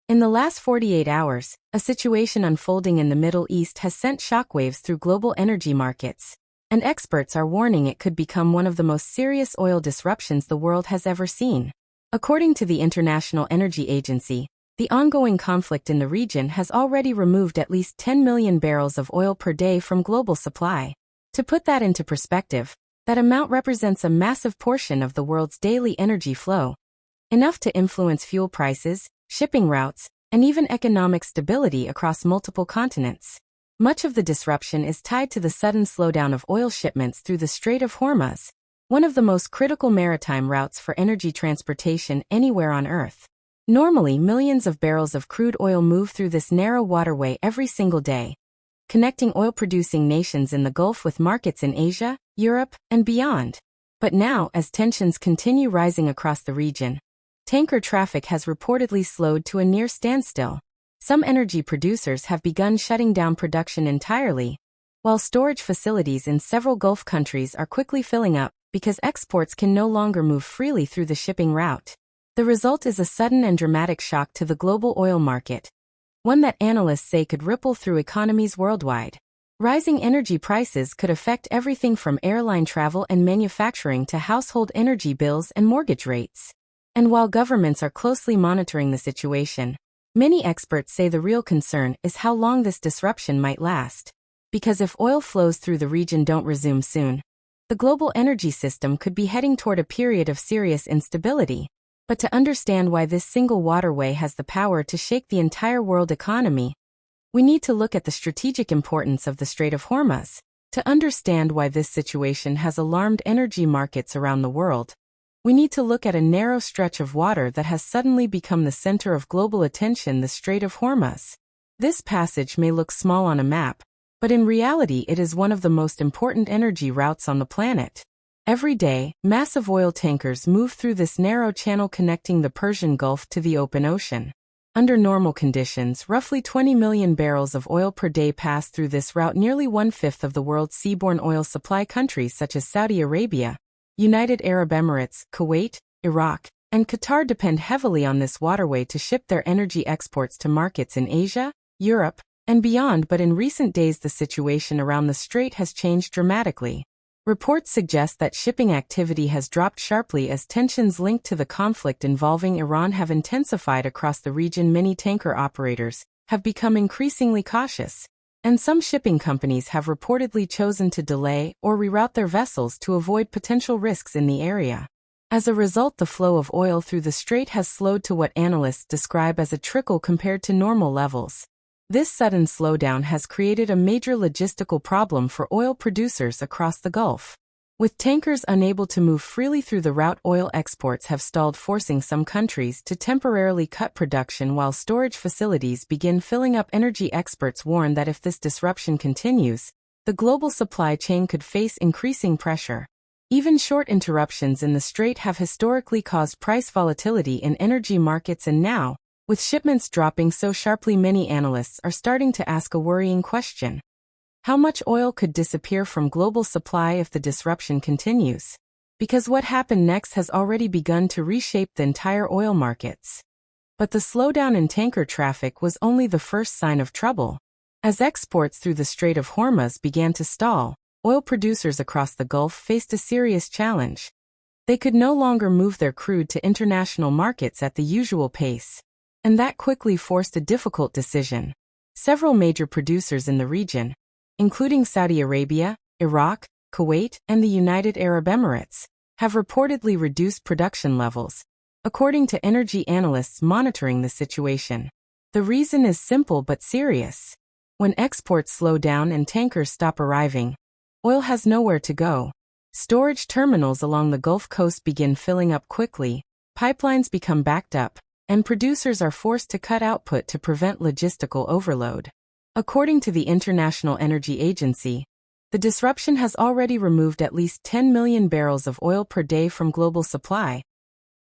In the last 48 hours, a situation unfolding in the Middle East has sent shockwaves through global energy markets, and experts are warning it could become one of the most serious oil disruptions the world has ever seen. According to the International Energy Agency, the ongoing conflict in the region has already removed at least 10 million barrels of oil per day from global supply. To put that into perspective, that amount represents a massive portion of the world's daily energy flow, enough to influence fuel prices, shipping routes, and even economic stability across multiple continents. Much of the disruption is tied to the sudden slowdown of oil shipments through the Strait of Hormuz, one of the most critical maritime routes for energy transportation anywhere on Earth. Normally, millions of barrels of crude oil move through this narrow waterway every single day, connecting oil-producing nations in the Gulf with markets in Asia, Europe, and beyond. But now, as tensions continue rising across the region, tanker traffic has reportedly slowed to a near standstill. Some energy producers have begun shutting down production entirely, while storage facilities in several Gulf countries are quickly filling up because exports can no longer move freely through the shipping route. The result is a sudden and dramatic shock to the global oil market, one that analysts say could ripple through economies worldwide. Rising energy prices could affect everything from airline travel and manufacturing to household energy bills and mortgage rates. And while governments are closely monitoring the situation, many experts say the real concern is how long this disruption might last. Because if oil flows through the region don't resume soon, the global energy system could be heading toward a period of serious instability. But to understand why this single waterway has the power to shake the entire world economy, we need to look at the strategic importance of the Strait of Hormuz. To understand why this situation has alarmed energy markets around the world, we need to look at a narrow stretch of water that has suddenly become the center of global attention: the Strait of Hormuz. This passage may look small on a map, but in reality it is one of the most important energy routes on the planet. Every day, massive oil tankers move through this narrow channel connecting the Persian Gulf to the open ocean. Under normal conditions, roughly 20 million barrels of oil per day pass through this route. Nearly one-fifth of the world's seaborne oil supply countries such as Saudi Arabia, United Arab Emirates, Kuwait, Iraq, and Qatar depend heavily on this waterway to ship their energy exports to markets in Asia, Europe, and beyond. But in recent days the situation around the strait has changed dramatically. Reports suggest that shipping activity has dropped sharply as tensions linked to the conflict involving Iran have intensified across the region. Many tanker operators have become increasingly cautious, and some shipping companies have reportedly chosen to delay or reroute their vessels to avoid potential risks in the area. As a result, the flow of oil through the strait has slowed to what analysts describe as a trickle compared to normal levels. This sudden slowdown has created a major logistical problem for oil producers across the Gulf. With tankers unable to move freely through the route, oil exports have stalled, forcing some countries to temporarily cut production while storage facilities begin filling up. Energy experts warn that if this disruption continues, the global supply chain could face increasing pressure. Even short interruptions in the strait have historically caused price volatility in energy markets, and now, with shipments dropping so sharply, many analysts are starting to ask a worrying question. How much oil could disappear from global supply if the disruption continues? Because what happened next has already begun to reshape the entire oil markets. But the slowdown in tanker traffic was only the first sign of trouble. As exports through the Strait of Hormuz began to stall, oil producers across the Gulf faced a serious challenge. They could no longer move their crude to international markets at the usual pace. And that quickly forced a difficult decision. Several major producers in the region, including Saudi Arabia, Iraq, Kuwait, and the United Arab Emirates, have reportedly reduced production levels, according to energy analysts monitoring the situation. The reason is simple but serious. When exports slow down and tankers stop arriving, oil has nowhere to go. Storage terminals along the Gulf Coast begin filling up quickly, pipelines become backed up, and producers are forced to cut output to prevent logistical overload. According to the International Energy Agency, the disruption has already removed at least 10 million barrels of oil per day from global supply,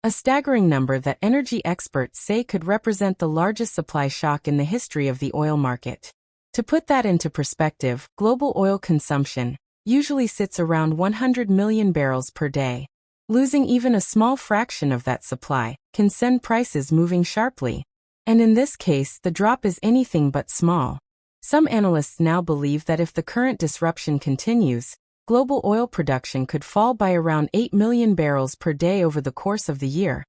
a staggering number that energy experts say could represent the largest supply shock in the history of the oil market. To put that into perspective, global oil consumption usually sits around 100 million barrels per day. Losing even a small fraction of that supply can send prices moving sharply. And in this case, the drop is anything but small. Some analysts now believe that if the current disruption continues, global oil production could fall by around 8 million barrels per day over the course of the year,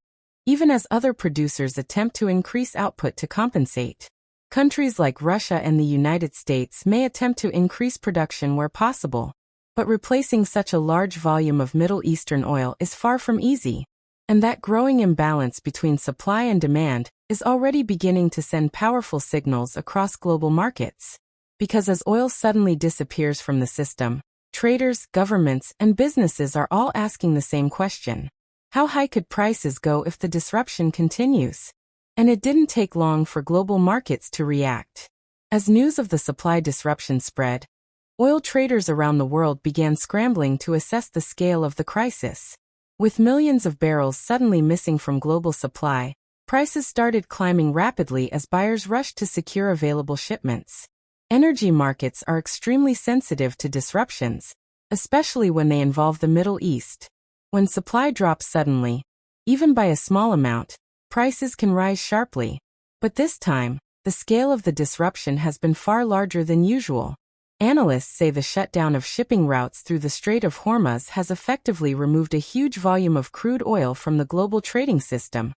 even as other producers attempt to increase output to compensate. Countries like Russia and the United States may attempt to increase production where possible, but replacing such a large volume of Middle Eastern oil is far from easy. And that growing imbalance between supply and demand is already beginning to send powerful signals across global markets. Because as oil suddenly disappears from the system, traders, governments, and businesses are all asking the same question. How high could prices go if the disruption continues? And it didn't take long for global markets to react. As news of the supply disruption spread, oil traders around the world began scrambling to assess the scale of the crisis. With millions of barrels suddenly missing from global supply, prices started climbing rapidly as buyers rushed to secure available shipments. Energy markets are extremely sensitive to disruptions, especially when they involve the Middle East. When supply drops suddenly, even by a small amount, prices can rise sharply. But this time, the scale of the disruption has been far larger than usual. Analysts say the shutdown of shipping routes through the Strait of Hormuz has effectively removed a huge volume of crude oil from the global trading system,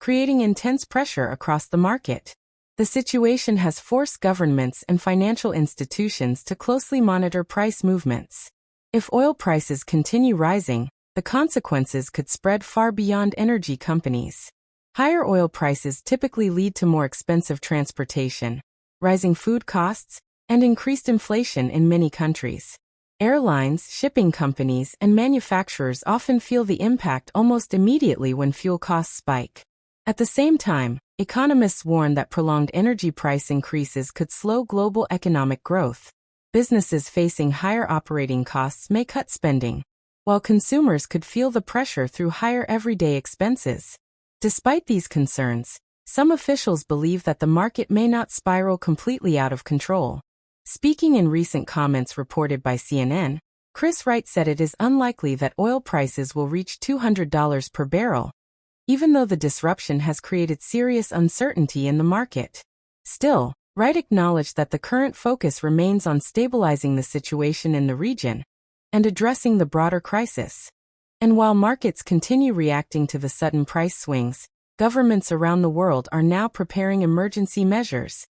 creating intense pressure across the market. The situation has forced governments and financial institutions to closely monitor price movements. If oil prices continue rising, the consequences could spread far beyond energy companies. Higher oil prices typically lead to more expensive transportation, rising food costs, and increased inflation in many countries. Airlines, shipping companies, and manufacturers often feel the impact almost immediately when fuel costs spike. At the same time, economists warn that prolonged energy price increases could slow global economic growth. Businesses facing higher operating costs may cut spending, while consumers could feel the pressure through higher everyday expenses. Despite these concerns, some officials believe that the market may not spiral completely out of control. Speaking in recent comments reported by CNN, Chris Wright said it is unlikely that oil prices will reach $200 per barrel, even though the disruption has created serious uncertainty in the market. Still, Wright acknowledged that the current focus remains on stabilizing the situation in the region and addressing the broader crisis. And while markets continue reacting to the sudden price swings, governments around the world are now preparing emergency measures,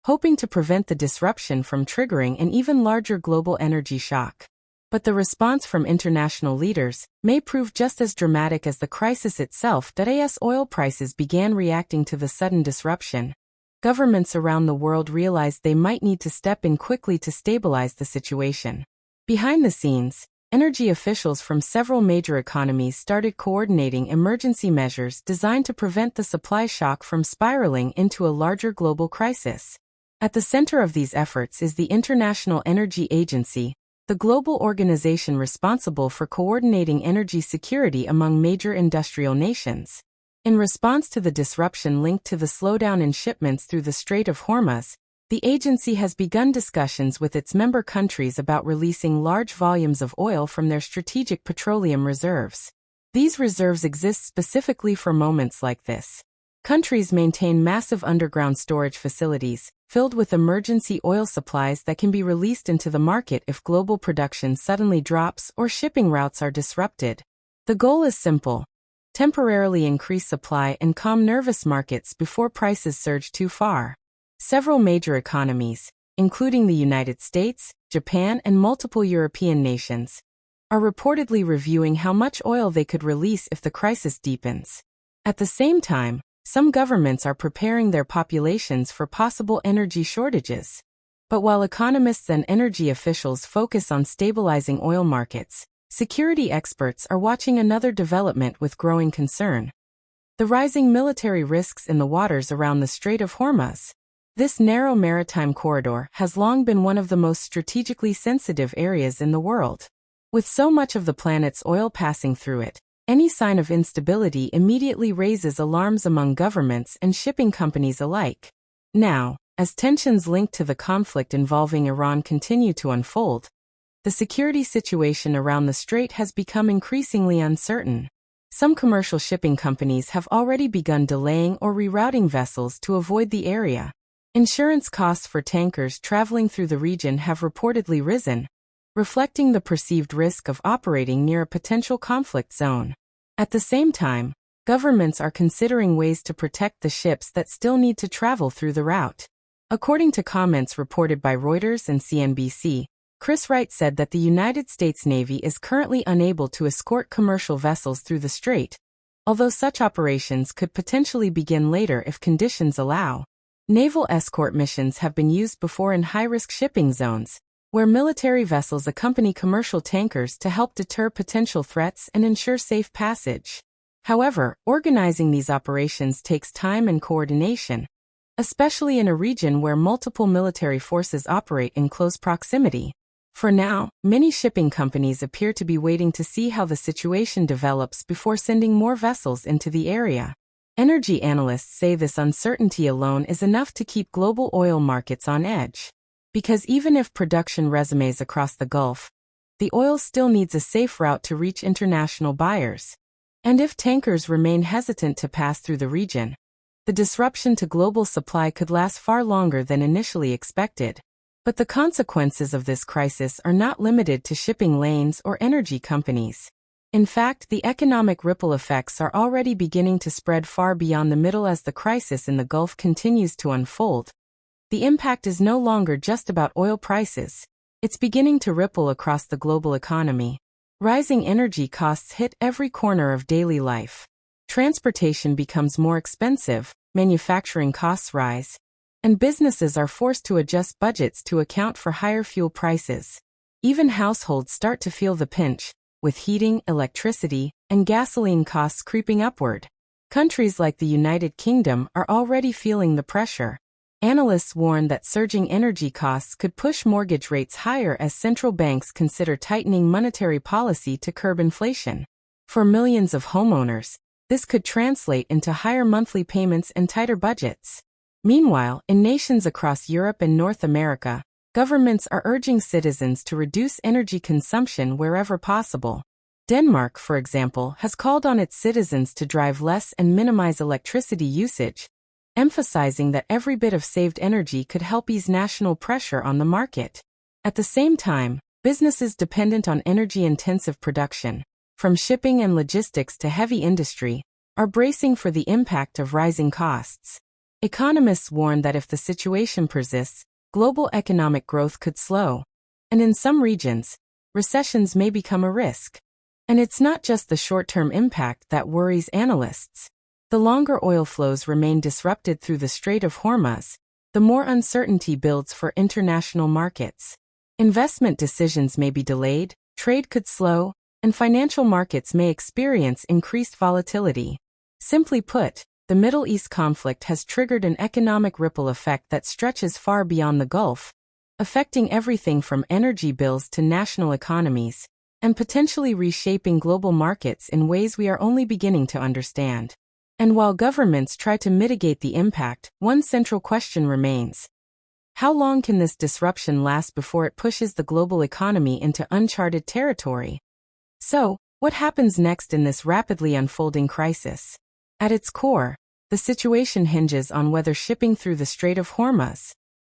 hoping to prevent the disruption from triggering an even larger global energy shock. But the response from international leaders may prove just as dramatic as the crisis itself. As oil prices began reacting to the sudden disruption, governments around the world realized they might need to step in quickly to stabilize the situation. Behind the scenes, energy officials from several major economies started coordinating emergency measures designed to prevent the supply shock from spiraling into a larger global crisis. At the center of these efforts is the International Energy Agency, the global organization responsible for coordinating energy security among major industrial nations. In response to the disruption linked to the slowdown in shipments through the Strait of Hormuz, the agency has begun discussions with its member countries about releasing large volumes of oil from their strategic petroleum reserves. These reserves exist specifically for moments like this. Countries maintain massive underground storage facilities, filled with emergency oil supplies that can be released into the market if global production suddenly drops or shipping routes are disrupted. The goal is simple: temporarily increase supply and calm nervous markets before prices surge too far. Several major economies, including the United States, Japan, and multiple European nations, are reportedly reviewing how much oil they could release if the crisis deepens. At the same time, some governments are preparing their populations for possible energy shortages. But while economists and energy officials focus on stabilizing oil markets, security experts are watching another development with growing concern: the rising military risks in the waters around the Strait of Hormuz. This narrow maritime corridor has long been one of the most strategically sensitive areas in the world. With so much of the planet's oil passing through it, any sign of instability immediately raises alarms among governments and shipping companies alike. Now, as tensions linked to the conflict involving Iran continue to unfold, the security situation around the strait has become increasingly uncertain. Some commercial shipping companies have already begun delaying or rerouting vessels to avoid the area. Insurance costs for tankers traveling through the region have reportedly risen, reflecting the perceived risk of operating near a potential conflict zone. At the same time, governments are considering ways to protect the ships that still need to travel through the route. According to comments reported by Reuters and CNBC, Chris Wright said that the United States Navy is currently unable to escort commercial vessels through the strait, although such operations could potentially begin later if conditions allow. Naval escort missions have been used before in high-risk shipping zones, where military vessels accompany commercial tankers to help deter potential threats and ensure safe passage. However, organizing these operations takes time and coordination, especially in a region where multiple military forces operate in close proximity. For now, many shipping companies appear to be waiting to see how the situation develops before sending more vessels into the area. Energy analysts say this uncertainty alone is enough to keep global oil markets on edge. Because even if production resumes across the Gulf, the oil still needs a safe route to reach international buyers. And if tankers remain hesitant to pass through the region, the disruption to global supply could last far longer than initially expected. But the consequences of this crisis are not limited to shipping lanes or energy companies. In fact, the economic ripple effects are already beginning to spread far beyond the Middle as the crisis in the Gulf continues to unfold. The impact is no longer just about oil prices. It's beginning to ripple across the global economy. Rising energy costs hit every corner of daily life. Transportation becomes more expensive, manufacturing costs rise, and businesses are forced to adjust budgets to account for higher fuel prices. Even households start to feel the pinch, with heating, electricity, and gasoline costs creeping upward. Countries like the United Kingdom are already feeling the pressure. Analysts warn that surging energy costs could push mortgage rates higher as central banks consider tightening monetary policy to curb inflation. For millions of homeowners, this could translate into higher monthly payments and tighter budgets. Meanwhile, in nations across Europe and North America, governments are urging citizens to reduce energy consumption wherever possible. Denmark, for example, has called on its citizens to drive less and minimize electricity usage, emphasizing that every bit of saved energy could help ease national pressure on the market. At the same time, businesses dependent on energy-intensive production, from shipping and logistics to heavy industry, are bracing for the impact of rising costs. Economists warn that if the situation persists, global economic growth could slow, and in some regions, recessions may become a risk. And it's not just the short-term impact that worries analysts. The longer oil flows remain disrupted through the Strait of Hormuz, the more uncertainty builds for international markets. Investment decisions may be delayed, trade could slow, and financial markets may experience increased volatility. Simply put, the Middle East conflict has triggered an economic ripple effect that stretches far beyond the Gulf, affecting everything from energy bills to national economies, and potentially reshaping global markets in ways we are only beginning to understand. And while governments try to mitigate the impact, one central question remains. How long can this disruption last before it pushes the global economy into uncharted territory? So, what happens next in this rapidly unfolding crisis? At its core, the situation hinges on whether shipping through the Strait of Hormuz,